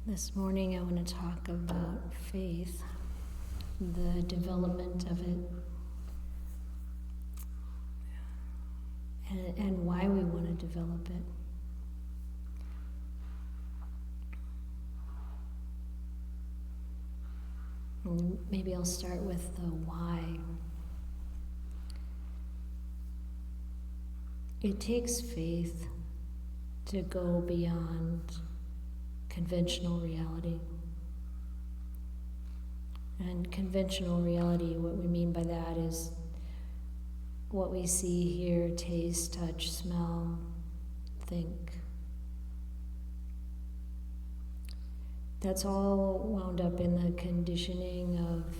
This morning I want to talk about faith, the development of it, and why we want to develop it. And maybe I'll start with the why. It takes faith to go beyond conventional reality. And conventional reality, what we mean by that is what we see, hear, taste, touch, smell, think. That's all wound up in the conditioning of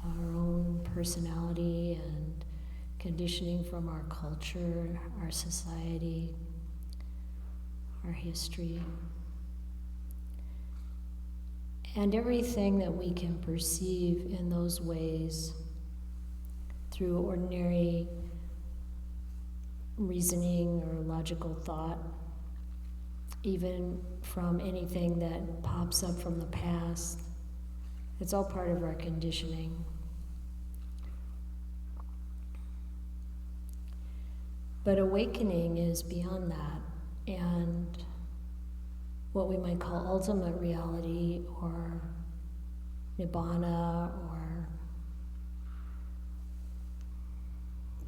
our own personality and conditioning from our culture, our society, our history. And everything that we can perceive in those ways through ordinary reasoning or logical thought, even from anything that pops up from the past, it's all part of our conditioning. But awakening is beyond that, and what we might call ultimate reality or Nibbāna or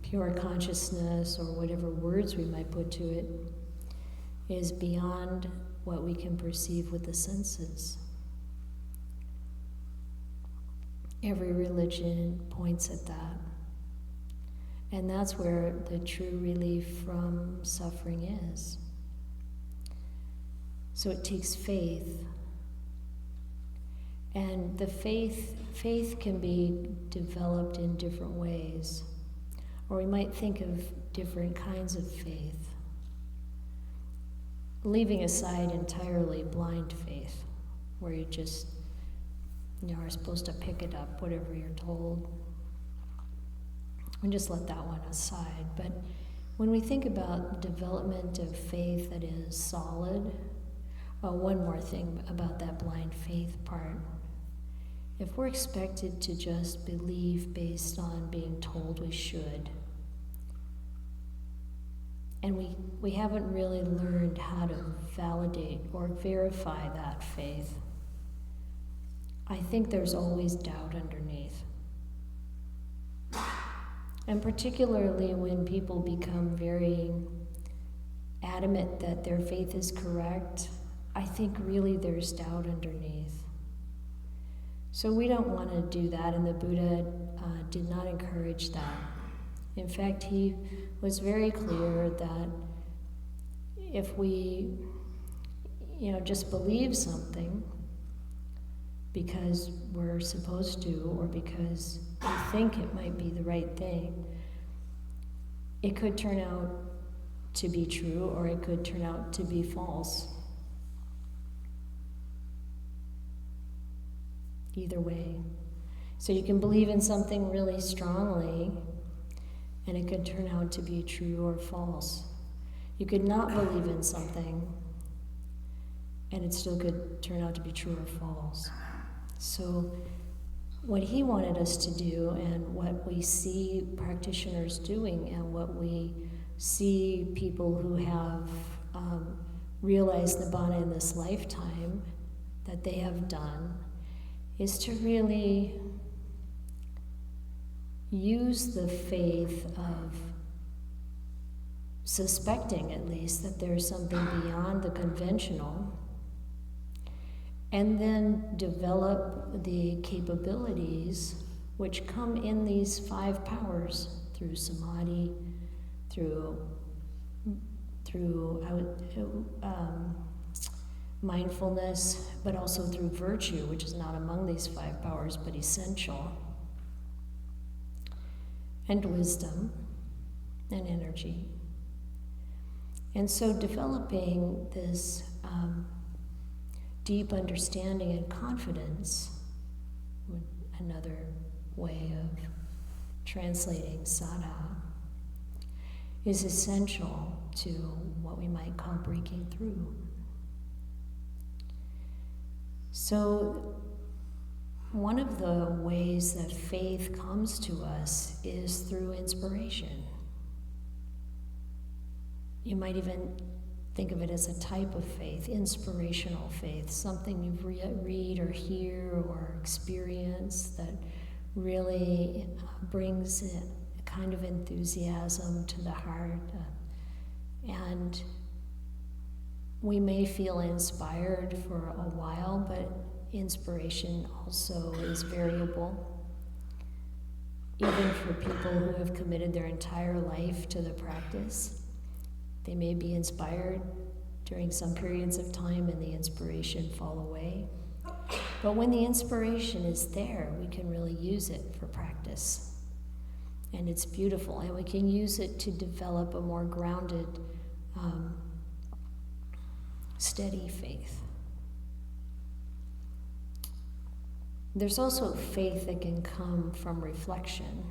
pure consciousness or whatever words we might put to it is beyond what we can perceive with the senses. Every religion points at that. And that's where the true relief from suffering is. So it takes faith. And the faith can be developed in different ways. Or we might think of different kinds of faith. Leaving aside entirely blind faith, where you just are supposed to pick it up, whatever you're told. And just let that one aside. But when we think about development of faith that is solid, one more thing about that blind faith part. If we're expected to just believe based on being told we should, and we haven't really learned how to validate or verify that faith, I think there's always doubt underneath. And particularly when people become very adamant that their faith is correct, I think really there's doubt underneath. So we don't want to do that, and the Buddha did not encourage that. In fact, he was very clear that if we, just believe something because we're supposed to, or because we think it might be the right thing, it could turn out to be true, or it could turn out to be false. Either way. So you can believe in something really strongly, and it could turn out to be true or false. You could not believe in something, and it still could turn out to be true or false. So what he wanted us to do, and what we see practitioners doing, and what we see people who have realized Nibbāna in this lifetime that they have done, is to really use the faith of suspecting, at least, that there's something beyond the conventional, and then develop the capabilities which come in these 5 powers through samadhi, through mindfulness, but also through virtue, which is not among these 5 powers, but essential, and wisdom, and energy. And so developing this deep understanding and confidence, another way of translating sadha, is essential to what we might call breaking through. So one of the ways that faith comes to us is through inspiration. You might even think of it as a type of faith, inspirational faith, something you read or hear or experience that really brings a kind of enthusiasm to the heart. And we may feel inspired for a while, but inspiration also is variable. Even for people who have committed their entire life to the practice, they may be inspired during some periods of time and the inspiration fall away. But when the inspiration is there, we can really use it for practice. And it's beautiful, and we can use it to develop a more grounded, steady faith. There's also faith that can come from reflection.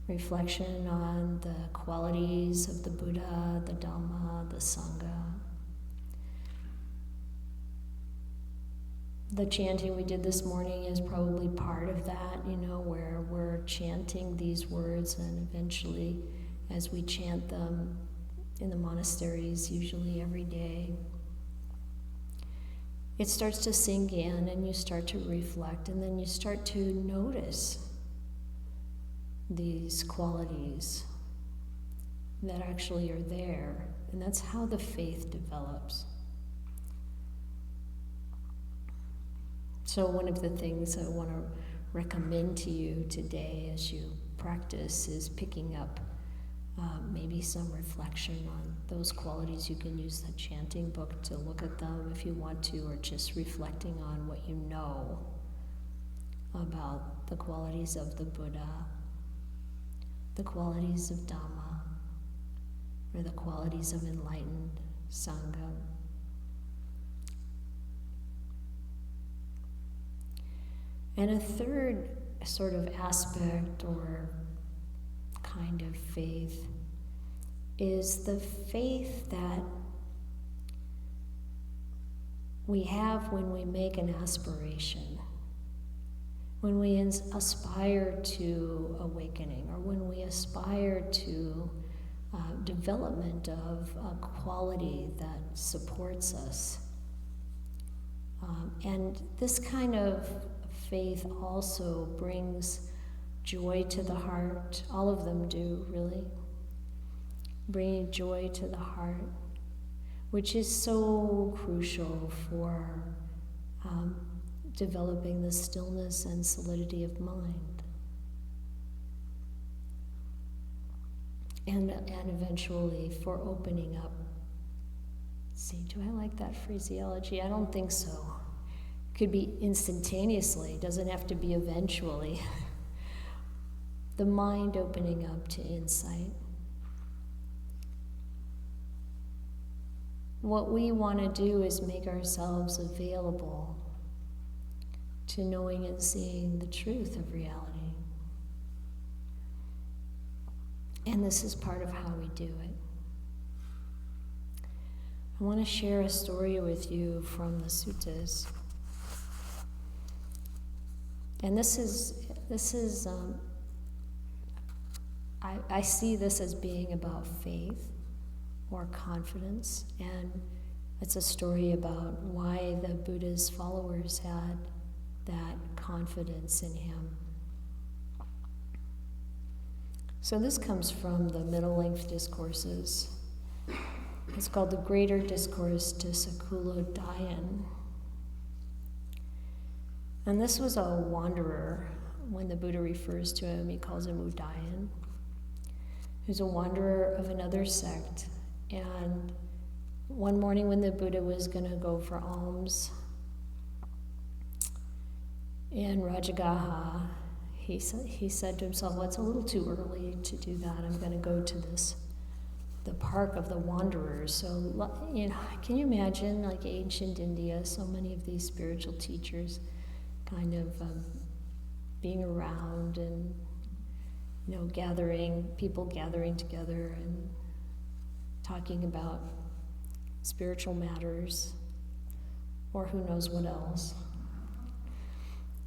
Reflection on the qualities of the Buddha, the Dhamma, the Sangha. The chanting we did this morning is probably part of that, where we're chanting these words, and eventually, as we chant them in the monasteries, usually every day, it starts to sink in, and you start to reflect, and then you start to notice these qualities that actually are there, and that's how the faith develops. So one of the things I want to recommend to you today as you practice is picking up maybe some reflection on those qualities. You can use the chanting book to look at them if you want to, or just reflecting on what you know about the qualities of the Buddha, the qualities of Dhamma, or the qualities of enlightened Sangha. And a third sort of aspect or kind of faith is the faith that we have when we make an aspiration, when we aspire to awakening, or when we aspire to development of a quality that supports us. And this kind of faith also brings joy to the heart. All of them do, really. Bringing joy to the heart, which is so crucial for developing the stillness and solidity of mind. And eventually for opening up. See, do I like that phraseology? I don't think so. Could be instantaneously, doesn't have to be eventually. The mind opening up to insight. What we want to do is make ourselves available to knowing and seeing the truth of reality. And this is part of how we do it. I want to share a story with you from the suttas. And this is I see this as being about faith or confidence, and it's a story about why the Buddha's followers had that confidence in him. So this comes from the middle-length discourses. It's called the Greater Discourse to Seclusion. And this was a wanderer. When the Buddha refers to him, he calls him Udayan, who's a wanderer of another sect. And one morning when the Buddha was going to go for alms in Rajagaha, he said to himself, well, it's a little too early to do that. I'm going to go to the park of the wanderers. So, can you imagine, like ancient India, so many of these spiritual teachers kind of being around and, people gathering together and talking about spiritual matters. or who knows what else.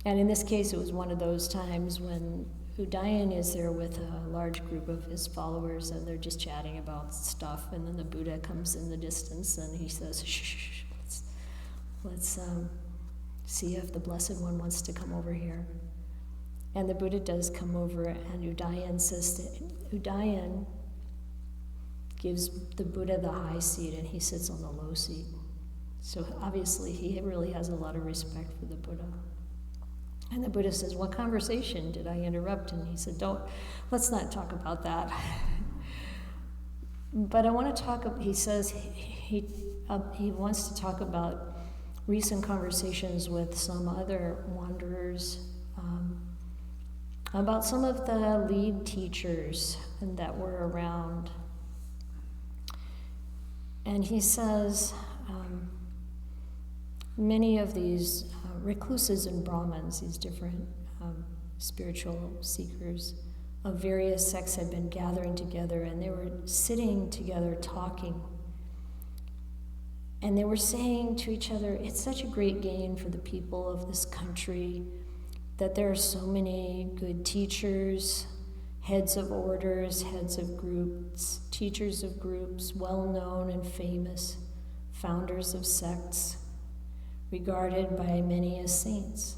And in this case, it was one of those times when Udayan is there with a large group of his followers, and they're just chatting about stuff, and then the Buddha comes in the distance, and he says, shh, let's see if the Blessed One wants to come over here. And the Buddha does come over, and Udayan gives the Buddha the high seat, and he sits on the low seat. So obviously he really has a lot of respect for the Buddha. And the Buddha says, what conversation did I interrupt? And he said, let's not talk about that. But I want to talk, he says he wants to talk about recent conversations with some other wanderers, about some of the lead teachers that were around. And he says, many of these recluses and Brahmins, these different spiritual seekers of various sects, had been gathering together, and they were sitting together talking. And they were saying to each other, it's such a great gain for the people of this country that there are so many good teachers, heads of orders, heads of groups, teachers of groups, well-known and famous, founders of sects, regarded by many as saints,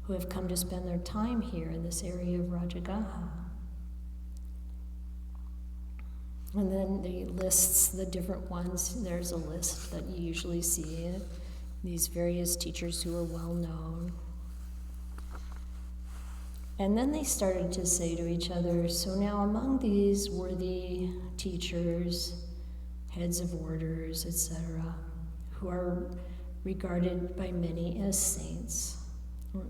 who have come to spend their time here in this area of Rajagaha. And then he lists the different ones. There's a list that you usually see, these various teachers who are well known. And then they started to say to each other, so now among these worthy teachers, heads of orders, etc., who are regarded by many as saints,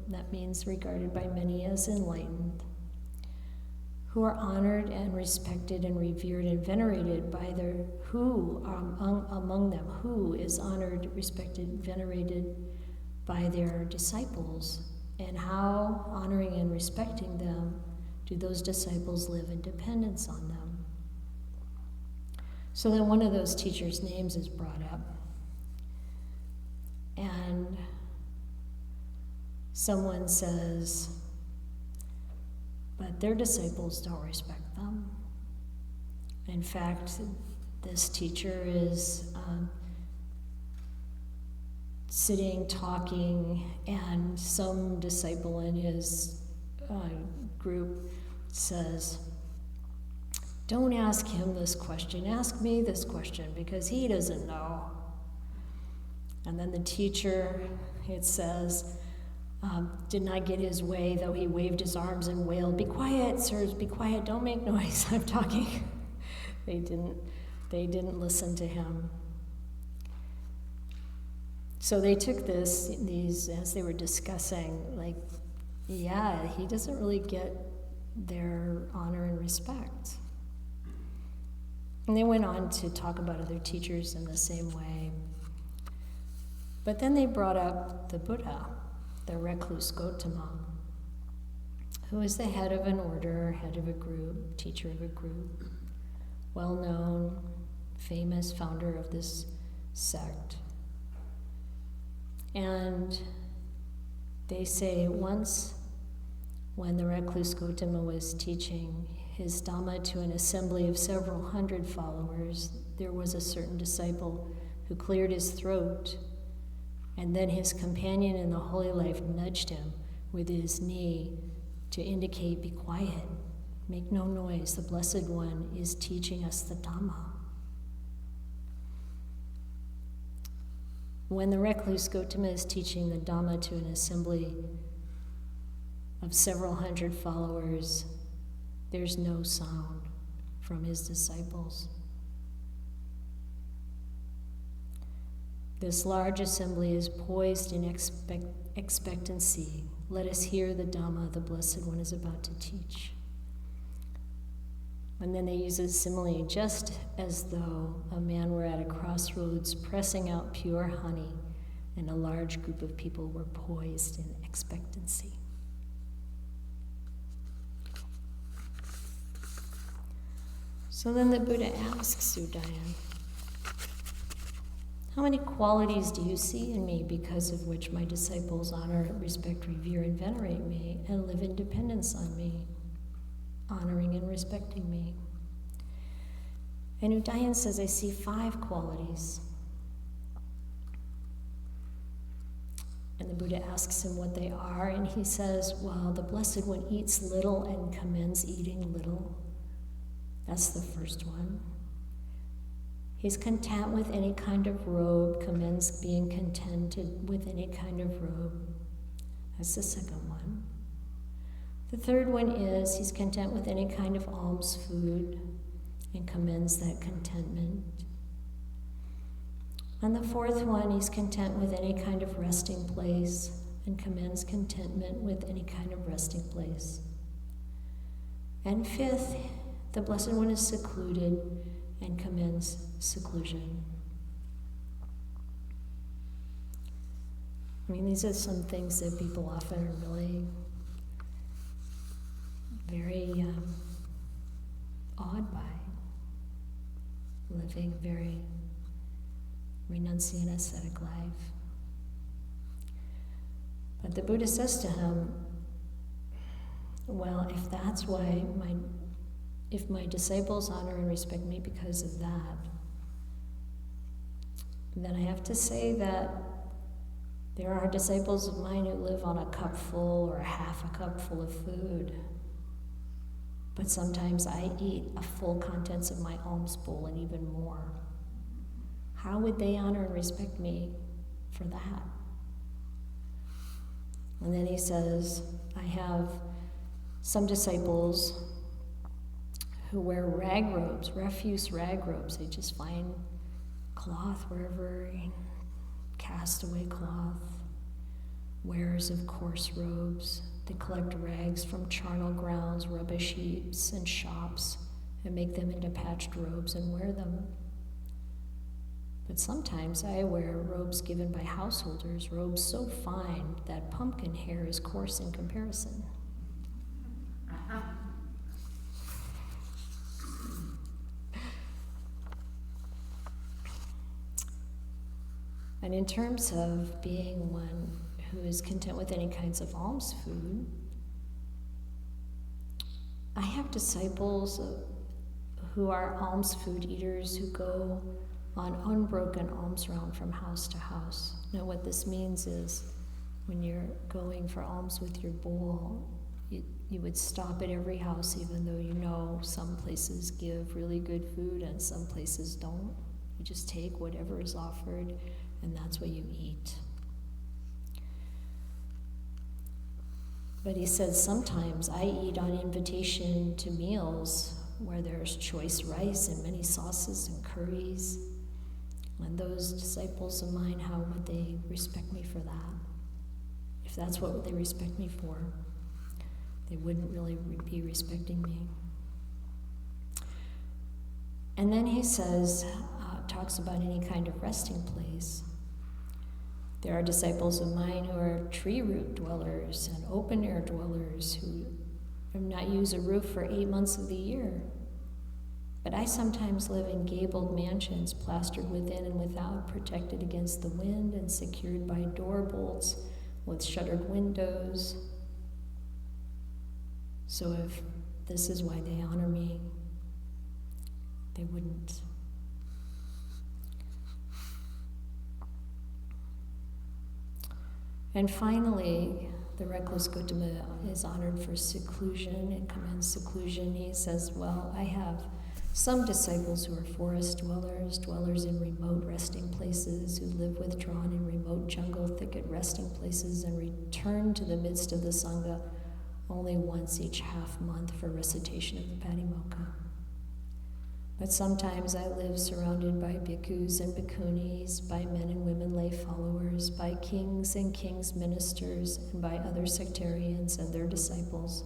that means regarded by many as enlightened, who are honored and respected and revered and venerated by their, among them, who is honored, respected, venerated by their disciples, and how, honoring and respecting them, do those disciples live in dependence on them. So then one of those teachers' names is brought up. And someone says, but their disciples don't respect them. In fact, this teacher is sitting, talking, and some disciple in his group says, don't ask him this question, ask me this question, because he doesn't know. And then the teacher, it says, did not get his way, though he waved his arms and wailed, be quiet, sirs, be quiet, don't make noise, I'm talking. They didn't listen to him. So they took these, as they were discussing, like, yeah, he doesn't really get their honor and respect. And they went on to talk about other teachers in the same way. But then they brought up the Buddha, the recluse Gautama, who is the head of an order, head of a group, teacher of a group, well-known, famous founder of this sect. And they say once when the recluse Gautama was teaching his Dhamma to an assembly of several hundred followers, there was a certain disciple who cleared his throat, and then his companion in the holy life nudged him with his knee to indicate, be quiet, make no noise, the Blessed One is teaching us the Dhamma. When the recluse Gautama is teaching the Dhamma to an assembly of several hundred followers, there's no sound from his disciples. This large assembly is poised in expectancy. Let us hear the Dhamma the Blessed One is about to teach. And then they use a simile, just as though a man were at a crossroads pressing out pure honey, and a large group of people were poised in expectancy. So then the Buddha asks Udayan, How many qualities do you see in me because of which my disciples honor, respect, revere, and venerate me and live in dependence on me, honoring and respecting me? And Udayan says, I see 5 qualities. And the Buddha asks him what they are, and he says, well, the Blessed One eats little and commends eating little. That's the first one. He's content with any kind of robe, commends being contented with any kind of robe. That's the second one. The third one is he's content with any kind of alms food and commends that contentment. And the fourth one, he's content with any kind of resting place and commends contentment with any kind of resting place. And fifth, the Blessed One is secluded and commends seclusion. I mean, these are some things that people often are really very awed by, living a very renunciant ascetic life. But the Buddha says to him, well, if that's why if my disciples honor and respect me because of that, then I have to say that there are disciples of mine who live on a cup full or half a cup full of food. But sometimes I eat a full contents of my alms bowl and even more. How would they honor and respect me for that? And then he says, I have some disciples who wear rag robes, refuse rag robes. They just find cloth wherever, castaway cloth, wearers of coarse robes. They collect rags from charnel grounds, rubbish heaps, and shops, and make them into patched robes and wear them. But sometimes I wear robes given by householders, robes so fine that pumpkin hair is coarse in comparison. And in terms of being one who is content with any kinds of alms food, I have disciples who are alms food eaters who go on unbroken alms round from house to house. Now what this means is when you're going for alms with your bowl, you would stop at every house even though you know some places give really good food and some places don't. You just take whatever is offered and that's what you eat. But he says sometimes I eat on invitation to meals where there's choice rice and many sauces and curries. And those disciples of mine, how would they respect me for that? If that's what they respect me for, they wouldn't really be respecting me. And then he says, talks about any kind of resting place. There are disciples of mine who are tree root dwellers and open air dwellers who have not used a roof for 8 months of the year. But I sometimes live in gabled mansions, plastered within and without, protected against the wind and secured by door bolts with shuttered windows. So if this is why they honor me, they wouldn't. And finally, the recluse Gautama is honored for seclusion and commends seclusion. He says, well, I have some disciples who are forest dwellers, dwellers in remote resting places, who live withdrawn in remote jungle thicket resting places and return to the midst of the Sangha only once each half month for recitation of the Patimokkha. But sometimes I live surrounded by bhikkhus and bhikkhunis, by men and women lay followers, by kings and kings' ministers, and by other sectarians and their disciples.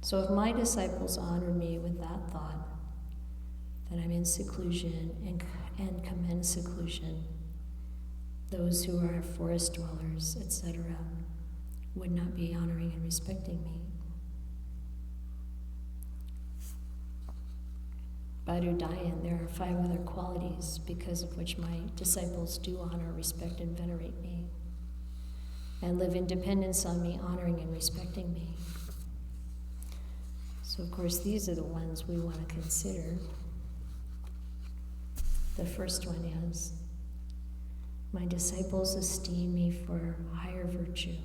So if my disciples honor me with that thought, that I'm in seclusion and commend seclusion, those who are forest dwellers, etc., would not be honoring and respecting me. Badudayan, there are 5 other qualities because of which my disciples do honor, respect, and venerate me, and live in dependence on me, honoring and respecting me. So, of course, these are the ones we want to consider. The first one is, my disciples esteem me for higher virtue.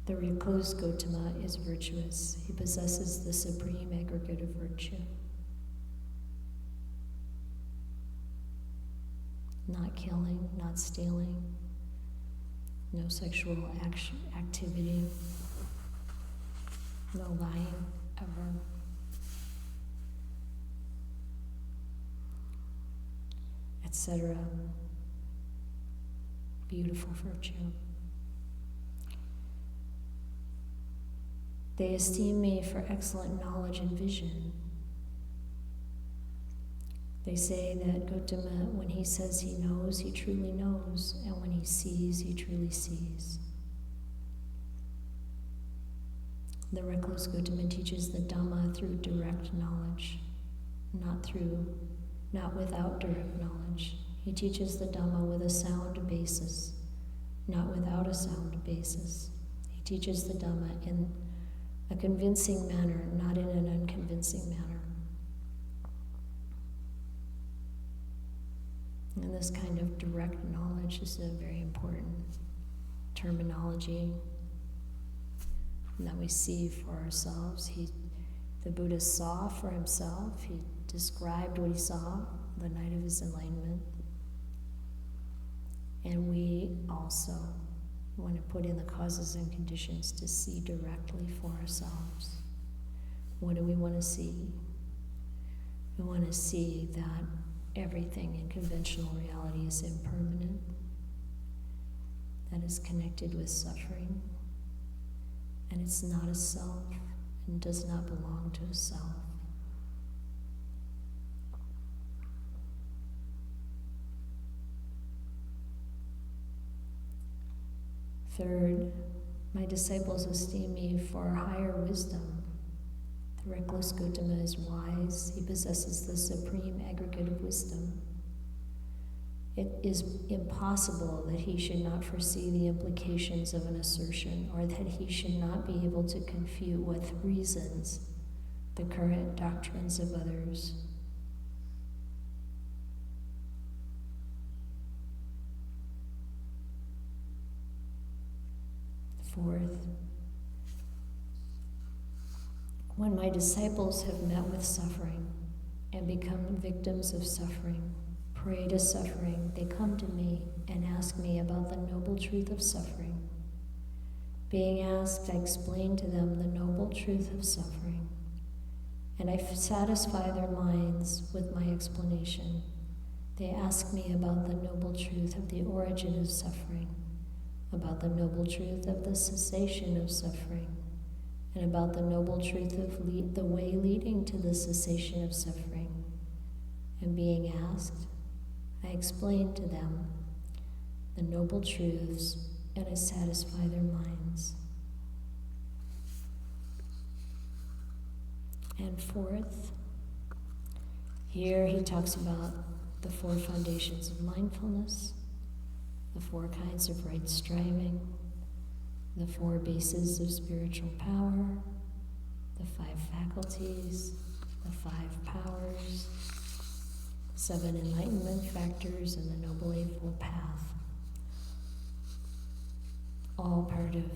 The recluse Gautama is virtuous. He possesses the supreme aggregate of virtue. Not killing, not stealing, no sexual activity, no lying ever. Etc. Beautiful virtue. They esteem me for excellent knowledge and vision. They say that Gautama, when he says he knows, he truly knows, and when he sees, he truly sees. The recluse Gautama teaches the Dhamma through direct knowledge, not without direct knowledge. He teaches the Dhamma with a sound basis, not without a sound basis. He teaches the Dhamma in a convincing manner, not in an unconvincing manner. And this kind of direct knowledge is a very important terminology that we see for ourselves. The Buddha saw for himself. He described what he saw the night of his enlightenment. And we also want to put in the causes and conditions to see directly for ourselves. What do we want to see? We want to see that everything in conventional reality is impermanent, that is connected with suffering, and it's not a self and does not belong to a self. Third, my disciples esteem me for higher wisdom. The recluse Gautama is wise. He possesses the supreme aggregate of wisdom. It is impossible that he should not foresee the implications of an assertion, or that he should not be able to confute with reasons the current doctrines of others. Fourth, when my disciples have met with suffering and become victims of suffering, prey to suffering, they come to me and ask me about the noble truth of suffering. Being asked, I explain to them the noble truth of suffering, and I satisfy their minds with my explanation. They ask me about the noble truth of the origin of suffering, about the noble truth of the cessation of suffering, and about the noble truth of the way leading to the cessation of suffering. And being asked, I explain to them the noble truths, and I satisfy their minds. And fourth, here he talks about the 4 foundations of mindfulness, the 4 kinds of right striving, the 4 bases of spiritual power, the 5 faculties, the 5 powers, 7 enlightenment factors, and the Noble Eightfold Path. All part of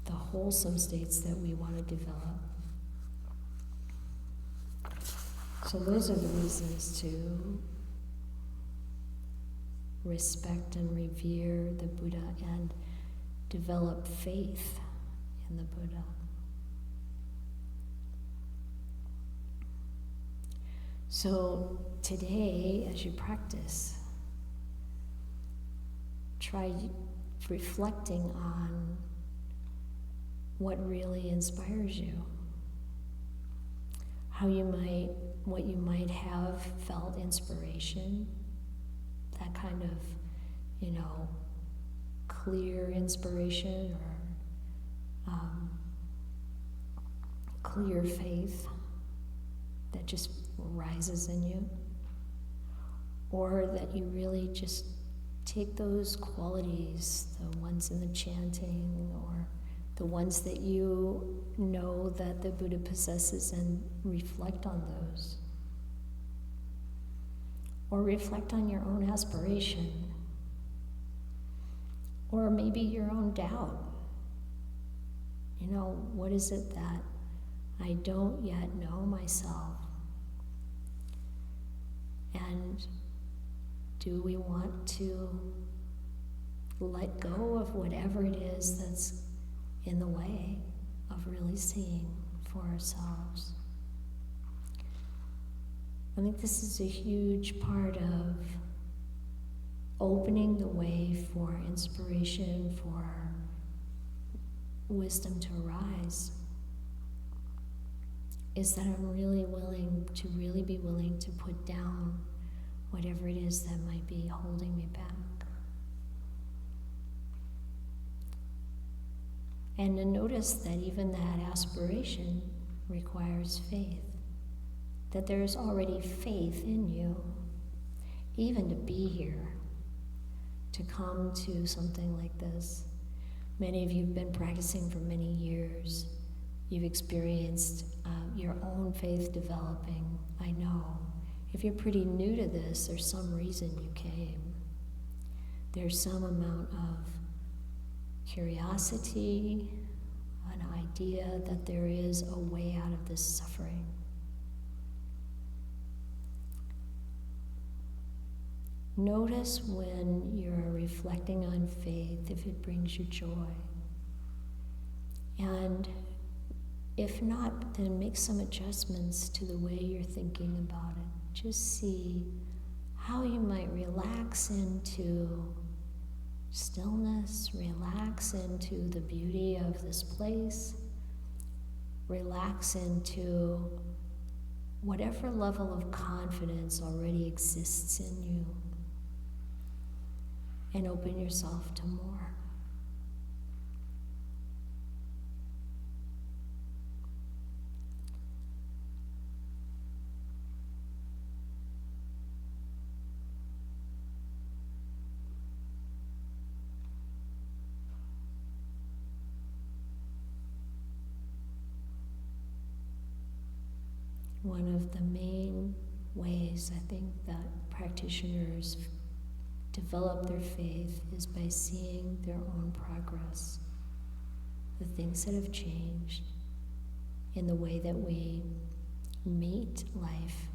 the wholesome states that we want to develop. So those are the reasons to respect and revere the Buddha and develop faith in the Buddha. So today, as you practice, try reflecting on what really inspires you, what you might have felt inspiration, that kind of, clear inspiration, clear faith that just rises in you, or that you really just take those qualities, the ones in the chanting or the ones that you know that the Buddha possesses, and reflect on those. Or reflect on your own aspiration. Or maybe your own doubt. You know, what is it that I don't yet know myself? And do we want to let go of whatever it is that's in the way of really seeing for ourselves? I think this is a huge part of opening the way for inspiration, for wisdom to arise, is that I'm really be willing to put down whatever it is that might be holding me back. And to notice that even that aspiration requires faith, that there's already faith in you, even to be here, to come to something like this. Many of you have been practicing for many years. You've experienced your own faith developing, I know. If you're pretty new to this, there's some reason you came. There's some amount of curiosity, an idea that there is a way out of this suffering. Notice when you're reflecting on faith, if it brings you joy. And if not, then make some adjustments to the way you're thinking about it. Just see how you might relax into stillness, relax into the beauty of this place, relax into whatever level of confidence already exists in you, and open yourself to more. One of the main ways I think that practitioners develop their faith is by seeing their own progress, the things that have changed in the way that we meet life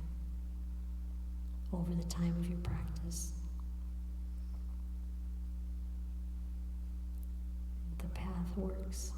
over the time of your practice. The path works.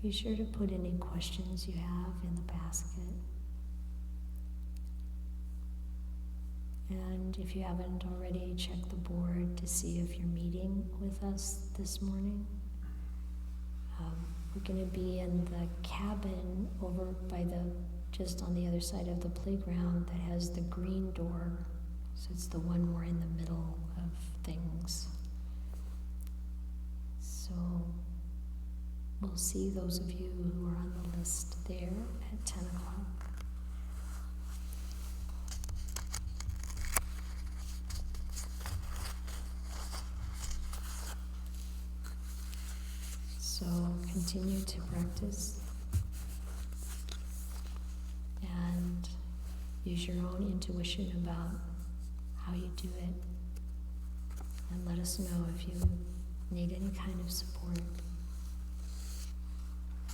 Be sure to put any questions you have in the basket. And if you haven't already, check the board to see if you're meeting with us this morning. We're going to be in the cabin over by just on the other side of the playground that has the green door. So it's the one more in the middle of things. So we'll see those of you who are on the list there at 10 o'clock. So continue to practice and use your own intuition about how you do it. And let us know if you need any kind of support.